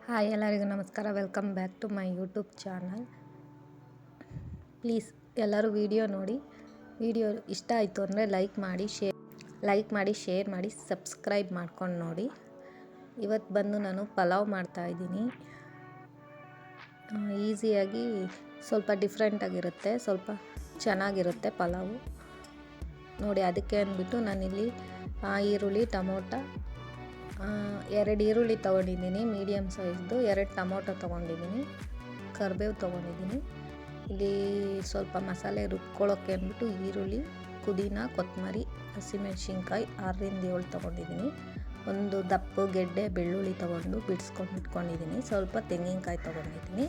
Hi ಎಲ್ಲರಿಗೂ ನಮಸ್ಕಾರ. Welcome back to my YouTube channel. Please ಎಲ್ಲರೂ ವಿಡಿಯೋ ನೋಡಿ. ವಿಡಿಯೋ ಇಷ್ಟ ಆಯಿತು ಅಂದರೆ ಲೈಕ್ ಮಾಡಿ ಶೇರ್ ಮಾಡಿ ಸಬ್ಸ್ಕ್ರೈಬ್ ಮಾಡ್ಕೊಂಡು ನೋಡಿ. ಇವತ್ತು ಬಂದು ನಾನು ಪಲಾವ್ ಮಾಡ್ತಾಯಿದ್ದೀನಿ. ಈಸಿಯಾಗಿ ಸ್ವಲ್ಪ ಡಿಫ್ರೆಂಟಾಗಿರುತ್ತೆ, ಸ್ವಲ್ಪ ಚೆನ್ನಾಗಿರುತ್ತೆ ಪಲಾವು ನೋಡಿ. ಅದಕ್ಕೆ ಅಂದ್ಬಿಟ್ಟು ನಾನಿಲ್ಲಿ ಈರುಳ್ಳಿ, ಟೊಮೊಟೊ, 2 ಈರುಳ್ಳಿ ತೊಗೊಂಡಿದ್ದೀನಿ, ಮೀಡಿಯಮ್ ಸೈಜ್ದು, 2 ಟೊಮೊಟೊ ತೊಗೊಂಡಿದ್ದೀನಿ, ಕರಿಬೇವು ತೊಗೊಂಡಿದ್ದೀನಿ. ಇಲ್ಲಿ ಸ್ವಲ್ಪ ಮಸಾಲೆ ರುಬ್ಕೊಳ್ಳೋಕ್ಕೆ ಅಂದ್ಬಿಟ್ಟು ಈರುಳ್ಳಿ, ಪುದೀನ, ಕೊತ್ತಂಬರಿ, ಹಸಿಮೆಣ್ಸಿನ್ಕಾಯಿ 6ರಿಂದ 7 ತೊಗೊಂಡಿದ್ದೀನಿ. ಒಂದು ದಪ್ಪ ಗೆಡ್ಡೆ ಬೆಳ್ಳುಳ್ಳಿ ತೊಗೊಂಡು ಬಿಡಿಸ್ಕೊಂಡು ಇಟ್ಕೊಂಡಿದ್ದೀನಿ. ಸ್ವಲ್ಪ ತೆಂಗಿನಕಾಯಿ ತೊಗೊಂಡಿದ್ದೀನಿ.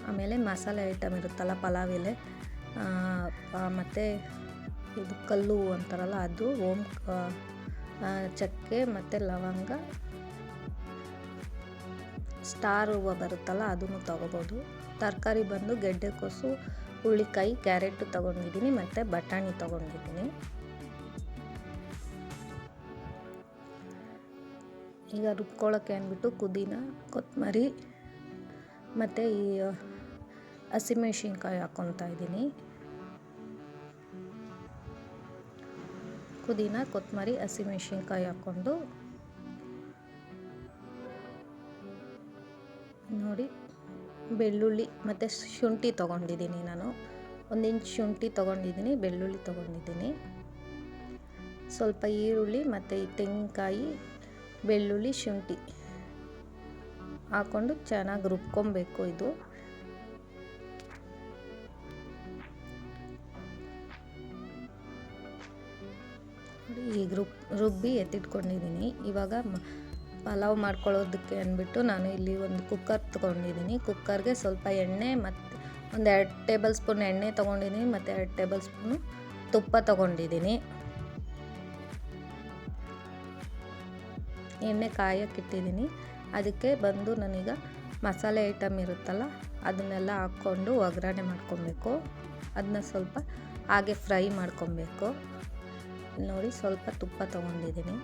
ಆಮೇಲೆ ಮಸಾಲೆ ಐಟಮ್ ಇರುತ್ತಲ್ಲ, ಪಲಾವ್ ಎಲೆ ಮತ್ತು ಇದು ಕಲ್ಲು ಅಂತಾರಲ್ಲ ಅದು, ಚಕ್ಕೆ ಮತ್ತು ಲವಂಗ, ಸ್ಟಾರ್ ಹೂವು ಬರುತ್ತಲ್ಲ ಅದನ್ನು ತೊಗೋಬೋದು. ತರಕಾರಿ ಬಂದು ಗೆಡ್ಡೆಕೋಸು, ಹುಳ್ಳಿಕಾಯಿ, ಕ್ಯಾರೆಟು ತೊಗೊಂಡಿದ್ದೀನಿ ಮತ್ತು ಬಟಾಣಿ ತೊಗೊಂಡಿದ್ದೀನಿ. ಈಗ ರುಬ್ಕೊಳ್ಳೋಕ್ಕೆ ಅಂದ್ಬಿಟ್ಟು ಪುದೀನ, ಕೊತ್ತಂಬರಿ ಮತ್ತು ಈ ಹಸಿಮೆಣ್ಸಿನ್ಕಾಯಿ ಹಾಕ್ಕೊತಾ ಇದ್ದೀನಿ. ಪುದೀನ, ಕೊತ್ತಂಬರಿ, ಹಸಿಮೆಣ್ಸಿನ್ಕಾಯಿ ಹಾಕ್ಕೊಂಡು ನೋಡಿ. ಬೆಳ್ಳುಳ್ಳಿ ಮತ್ತು ಶುಂಠಿ ತೊಗೊಂಡಿದ್ದೀನಿ ನಾನು. 1 ಇಂಚ್ ಶುಂಠಿ ತೊಗೊಂಡಿದ್ದೀನಿ, ಬೆಳ್ಳುಳ್ಳಿ ತೊಗೊಂಡಿದ್ದೀನಿ. ಸ್ವಲ್ಪ ಈರುಳ್ಳಿ ಮತ್ತು ಈ ತೆಂಗಿನಕಾಯಿ, ಬೆಳ್ಳುಳ್ಳಿ, ಶುಂಠಿ ಹಾಕ್ಕೊಂಡು ಚೆನ್ನಾಗಿ ರುಬ್ಕೊಬೇಕು. ಇದು ಈಗ ರುಬ್ಬಿ ಎತ್ತಿಟ್ಕೊಂಡಿದ್ದೀನಿ. ಇವಾಗ ಪಲಾವ್ ಮಾಡ್ಕೊಳ್ಳೋದಕ್ಕೆ ಅಂದ್ಬಿಟ್ಟು ನಾನು ಇಲ್ಲಿ ಒಂದು ಕುಕ್ಕರ್ ತೊಗೊಂಡಿದ್ದೀನಿ. ಕುಕ್ಕರ್ಗೆ ಸ್ವಲ್ಪ ಎಣ್ಣೆ ಮತ್ತು ಒಂದು 2 ಟೇಬಲ್ ಸ್ಪೂನ್ ಎಣ್ಣೆ ತೊಗೊಂಡಿದ್ದೀನಿ ಮತ್ತು 2 ಟೇಬಲ್ ಸ್ಪೂನು ತುಪ್ಪ ತೊಗೊಂಡಿದ್ದೀನಿ. ಎಣ್ಣೆ ಕಾಯಕ್ಕಿಟ್ಟಿದ್ದೀನಿ. ಅದಕ್ಕೆ ಬಂದು ನಾನೀಗ ಮಸಾಲೆ ಐಟಮ್ ಇರುತ್ತಲ್ಲ ಅದನ್ನೆಲ್ಲ ಹಾಕ್ಕೊಂಡು ಒಗ್ಗರಣೆ ಮಾಡ್ಕೊಬೇಕು. ಅದನ್ನ ಸ್ವಲ್ಪ ಹಾಗೆ ಫ್ರೈ ಮಾಡ್ಕೊಬೇಕು. ನೋಡಿ, ಸ್ವಲ್ಪ ತುಪ್ಪ ತೊಗೊಂಡಿದ್ದೀನಿ.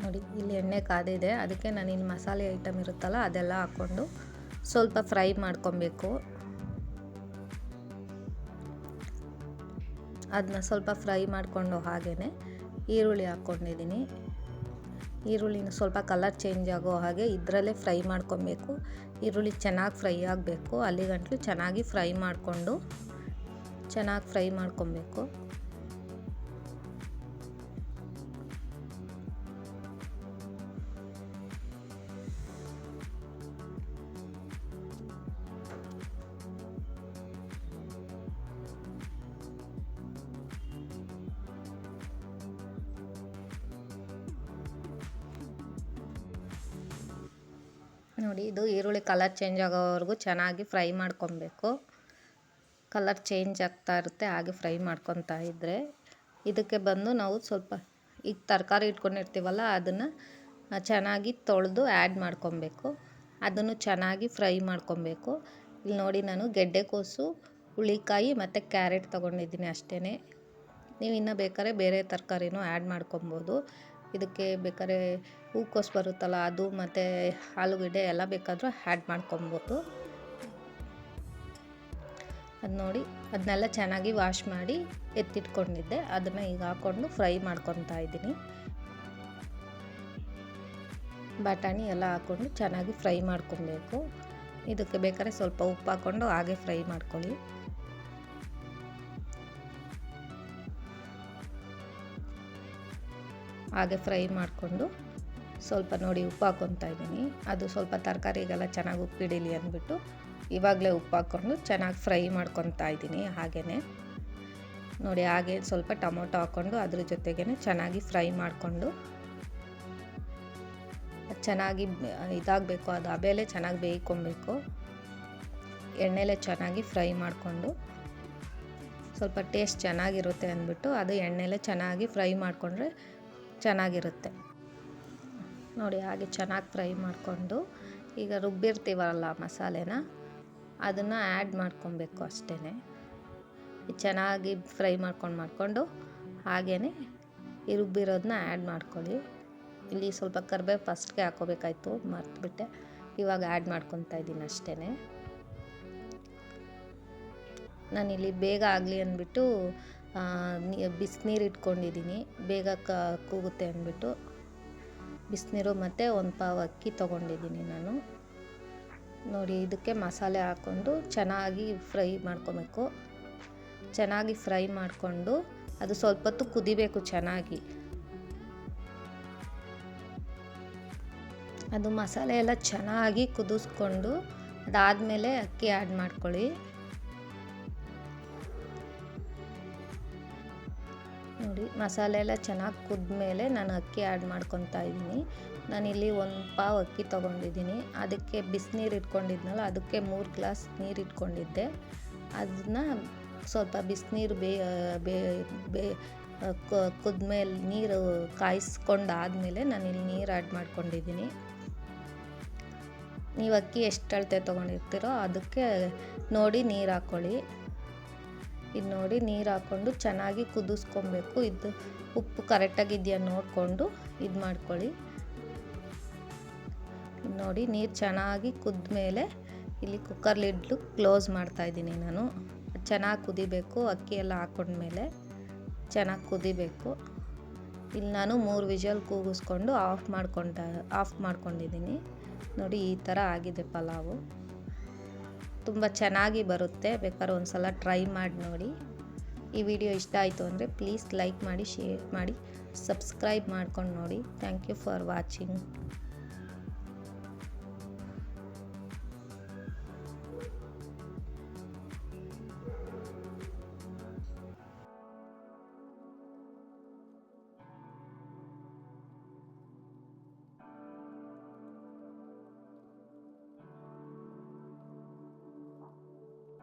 ನೋಡಿ, ಇಲ್ಲಿ ಎಣ್ಣೆ ಕಾದಿದೆ. ಅದಕ್ಕೆ ನಾನು ಇಲ್ಲಿ ಮಸಾಲೆ ಐಟಮ್ ಇರುತ್ತಲ್ಲ ಅದೆಲ್ಲ ಹಾಕ್ಕೊಂಡು ಸ್ವಲ್ಪ ಫ್ರೈ ಮಾಡ್ಕೊಬೇಕು. ಅದನ್ನ ಸ್ವಲ್ಪ ಫ್ರೈ ಮಾಡಿಕೊಂಡು ಹಾಗೆಯೇ ಈರುಳ್ಳಿ ಹಾಕ್ಕೊಂಡಿದ್ದೀನಿ. ಈರುಳ್ಳಿನ ಸ್ವಲ್ಪ ಕಲರ್ ಚೇಂಜ್ ಆಗೋ ಹಾಗೆ ಇದರಲ್ಲೇ ಫ್ರೈ ಮಾಡ್ಕೊಬೇಕು. ಈರುಳ್ಳಿ ಚೆನ್ನಾಗಿ ಫ್ರೈ ಆಗಬೇಕು. ಅಲ್ಲಿಗಂಟಲು ಚೆನ್ನಾಗಿ ಫ್ರೈ ಮಾಡ್ಕೊಬೇಕು. ನೋಡಿ, ಇದು ಈರುಳ್ಳಿ ಕಲರ್ ಚೇಂಜ್ ಆಗೋವರೆಗೂ ಚೆನ್ನಾಗಿ ಫ್ರೈ ಮಾಡ್ಕೊಬೇಕು. ಕಲರ್ ಚೇಂಜ್ ಆಗ್ತಾ ಇರುತ್ತೆ, ಹಾಗೆ ಫ್ರೈ ಮಾಡ್ಕೊತಾ ಇದ್ದರೆ. ಇದಕ್ಕೆ ಬಂದು ನಾವು ಸ್ವಲ್ಪ ಈಗ ತರಕಾರಿ ಇಟ್ಕೊಂಡಿರ್ತೀವಲ್ಲ ಅದನ್ನು ಚೆನ್ನಾಗಿ ತೊಳೆದು ಆ್ಯಡ್ ಮಾಡ್ಕೊಬೇಕು. ಅದನ್ನು ಚೆನ್ನಾಗಿ ಫ್ರೈ ಮಾಡ್ಕೊಬೇಕು. ಇಲ್ಲಿ ನೋಡಿ, ನಾನು ಗೆಡ್ಡೆಕೋಸು, ಹುಳಿಕಾಯಿ ಮತ್ತು ಕ್ಯಾರೆಟ್ ತೊಗೊಂಡಿದ್ದೀನಿ ಅಷ್ಟೇ. ನೀವು ಇನ್ನೂ ಬೇಕಾದ್ರೆ ಬೇರೆ ತರಕಾರಿನೂ ಆ್ಯಡ್ ಮಾಡ್ಕೊಬೋದು. ಇದಕ್ಕೆ ಬೇಕಾದ್ರೆ ಹೂಕೋಸು ಬರುತ್ತಲ್ಲ ಅದು ಮತ್ತು ಆಲೂಗಡ್ಡೆ ಎಲ್ಲ ಬೇಕಾದರೂ ಆ್ಯಡ್ ಮಾಡ್ಕೊಬೋದು. ಅದು ನೋಡಿ, ಅದನ್ನೆಲ್ಲ ಚೆನ್ನಾಗಿ ವಾಶ್ ಮಾಡಿ ಎತ್ತಿಟ್ಕೊಂಡಿದ್ದೆ. ಅದನ್ನು ಈಗ ಹಾಕ್ಕೊಂಡು ಫ್ರೈ ಮಾಡ್ಕೊತಾ ಇದ್ದೀನಿ. ಬಟಾಣಿ ಎಲ್ಲ ಹಾಕ್ಕೊಂಡು ಚೆನ್ನಾಗಿ ಫ್ರೈ ಮಾಡ್ಕೊಬೇಕು. ಇದಕ್ಕೆ ಬೇಕಾದ್ರೆ ಸ್ವಲ್ಪ ಉಪ್ಪು ಹಾಕ್ಕೊಂಡು ಹಾಗೆ ಫ್ರೈ ಮಾಡ್ಕೊಳ್ಳಿ. ಹಾಗೆ ಫ್ರೈ ಮಾಡಿಕೊಂಡು ಸ್ವಲ್ಪ ನೋಡಿ ಉಪ್ಪು ಹಾಕ್ಕೊತಾ ಇದ್ದೀನಿ. ಅದು ಸ್ವಲ್ಪ ತರಕಾರಿಗೆಲ್ಲ ಚೆನ್ನಾಗಿ ಉಪ್ಪಿಡಿಲಿ ಅಂದ್ಬಿಟ್ಟು ಇವಾಗಲೇ ಉಪ್ಪು ಹಾಕ್ಕೊಂಡು ಚೆನ್ನಾಗಿ ಫ್ರೈ ಮಾಡ್ಕೊತಾ ಇದ್ದೀನಿ. ಹಾಗೆಯೇ ನೋಡಿ, ಹಾಗೆ ಸ್ವಲ್ಪ ಟೊಮೊಟೊ ಹಾಕ್ಕೊಂಡು ಅದ್ರ ಜೊತೆಗೇ ಚೆನ್ನಾಗಿ ಫ್ರೈ ಮಾಡಿಕೊಂಡು ಚೆನ್ನಾಗಿ ಇದಾಗಬೇಕು. ಅದು ಹಬೆಲೆ ಚೆನ್ನಾಗಿ ಬೇಯ್ಕೊಬೇಕು. ಎಣ್ಣೆಲೆ ಚೆನ್ನಾಗಿ ಫ್ರೈ ಮಾಡಿಕೊಂಡು ಸ್ವಲ್ಪ ಟೇಸ್ಟ್ ಚೆನ್ನಾಗಿರುತ್ತೆ ಅಂದ್ಬಿಟ್ಟು ಅದು ಎಣ್ಣೆಲೆ ಚೆನ್ನಾಗಿ ಫ್ರೈ ಮಾಡಿಕೊಂಡ್ರೆ ಚೆನ್ನಾಗಿರುತ್ತೆ ನೋಡಿ. ಹಾಗೆ ಚೆನ್ನಾಗಿ ಫ್ರೈ ಮಾಡಿಕೊಂಡು ಈಗ ರುಬ್ಬಿರ್ತೀವಲ್ಲ ಮಸಾಲೆನ ಅದನ್ನು ಆ್ಯಡ್ ಮಾಡ್ಕೊಬೇಕು ಅಷ್ಟೇ. ಚೆನ್ನಾಗಿ ಫ್ರೈ ಮಾಡಿಕೊಂಡು ಹಾಗೇ ಈ ರುಬ್ಬಿರೋದನ್ನ ಆ್ಯಡ್ ಮಾಡ್ಕೊಳ್ಳಿ. ಇಲ್ಲಿ ಸ್ವಲ್ಪ ಕರಿಬೇವು ಫಸ್ಟ್ಗೆ ಹಾಕೋಬೇಕಾಯ್ತು, ಮರ್ತುಬಿಟ್ಟೆ. ಇವಾಗ ಆ್ಯಡ್ ಮಾಡ್ಕೊತಾ ಇದ್ದೀನಿ ಅಷ್ಟೇ. ನಾನಿಲ್ಲಿ ಬೇಗ ಆಗಲಿ ಅಂದ್ಬಿಟ್ಟು ಬಿಸಿನೀರು ಇಟ್ಕೊಂಡಿದ್ದೀನಿ, ಬೇಗ ಕೂಗುತ್ತೆ ಅಂದ್ಬಿಟ್ಟು ಬಿಸಿನೀರು ಮತ್ತು ಒಂದು ಪಾವು ಅಕ್ಕಿ ತೊಗೊಂಡಿದ್ದೀನಿ ನಾನು. ನೋಡಿ ಇದಕ್ಕೆ ಮಸಾಲೆ ಹಾಕ್ಕೊಂಡು ಚೆನ್ನಾಗಿ ಫ್ರೈ ಮಾಡ್ಕೊಬೇಕು. ಚೆನ್ನಾಗಿ ಫ್ರೈ ಮಾಡಿಕೊಂಡು ಅದು ಸ್ವಲ್ಪ ಹೊತ್ತು ಕುದಿಬೇಕು ಚೆನ್ನಾಗಿ. ಅದು ಮಸಾಲೆ ಎಲ್ಲ ಚೆನ್ನಾಗಿ ಕುದಿಸ್ಕೊಂಡು ಅದಾದಮೇಲೆ ಅಕ್ಕಿ ಆ್ಯಡ್ ಮಾಡ್ಕೊಳ್ಳಿ. ನೋಡಿ ಮಸಾಲೆ ಎಲ್ಲ ಚೆನ್ನಾಗಿ ಕುದ್ಮೇಲೆ ನಾನು ಅಕ್ಕಿ ಆ್ಯಡ್ ಮಾಡ್ಕೊತಾ ಇದ್ದೀನಿ. ನಾನಿಲ್ಲಿ ಒಂದು ಪಾವು ಅಕ್ಕಿ ತೊಗೊಂಡಿದ್ದೀನಿ. ಅದಕ್ಕೆ ಬಿಸಿನೀರು ಇಟ್ಕೊಂಡಿದ್ನಲ್ಲ ಅದಕ್ಕೆ 3 ಗ್ಲಾಸ್ ನೀರು ಇಟ್ಕೊಂಡಿದ್ದೆ. ಅದನ್ನ ಸ್ವಲ್ಪ ಬಿಸಿನೀರು ಕುದ್ಮೇಲೆ ನೀರು ಕಾಯಿಸ್ಕೊಂಡಾದಮೇಲೆ ನಾನಿಲ್ಲಿ ನೀರು ಆ್ಯಡ್ ಮಾಡ್ಕೊಂಡಿದ್ದೀನಿ. ನೀವು ಅಕ್ಕಿ ಎಷ್ಟು ಅಳತೆ ತೊಗೊಂಡಿರ್ತೀರೋ ಅದಕ್ಕೆ ನೋಡಿ ನೀರು ಹಾಕ್ಕೊಳ್ಳಿ. ಇದು ನೋಡಿ ನೀರು ಹಾಕ್ಕೊಂಡು ಚೆನ್ನಾಗಿ ಕುದಿಸ್ಕೊಬೇಕು. ಇದು ಉಪ್ಪು ಕರೆಕ್ಟಾಗಿದೆಯಾ ನೋಡಿಕೊಂಡು ಇದು ಮಾಡ್ಕೊಳ್ಳಿ. ನೋಡಿ ನೀರು ಚೆನ್ನಾಗಿ ಕುದ್ಮೇಲೆ ಇಲ್ಲಿ ಕುಕ್ಕರ್ ಲಿಡ್ಲು ಕ್ಲೋಸ್ ಮಾಡ್ತಾಯಿದ್ದೀನಿ ನಾನು. ಚೆನ್ನಾಗಿ ಕುದಿಬೇಕು. ಅಕ್ಕಿ ಎಲ್ಲ ಹಾಕ್ಕೊಂಡ್ಮೇಲೆ ಚೆನ್ನಾಗಿ ಕುದಿಬೇಕು. ಇಲ್ಲಿ ನಾನು 3 ವಿಷಲ್ ಕೂಗಿಸ್ಕೊಂಡು ಆಫ್ ಮಾಡ್ಕೊಂಡಿದ್ದೀನಿ. ನೋಡಿ ಈ ಥರ ಆಗಿದೆ ಪಲಾವು. ತುಂಬ ಚೆನ್ನಾಗಿ ಬರುತ್ತೆ. ಬೇಕಾದ್ರೆ ಒಂದು ಸಲ ಟ್ರೈ ಮಾಡಿ ನೋಡಿ. ಈ ವಿಡಿಯೋ ಇಷ್ಟ ಆಯಿತು ಅಂದರೆ ಪ್ಲೀಸ್ ಲೈಕ್ ಮಾಡಿ, ಶೇರ್ ಮಾಡಿ, ಸಬ್ಸ್ಕ್ರೈಬ್ ಮಾಡ್ಕೊಂಡು ನೋಡಿ. Thank you for watching.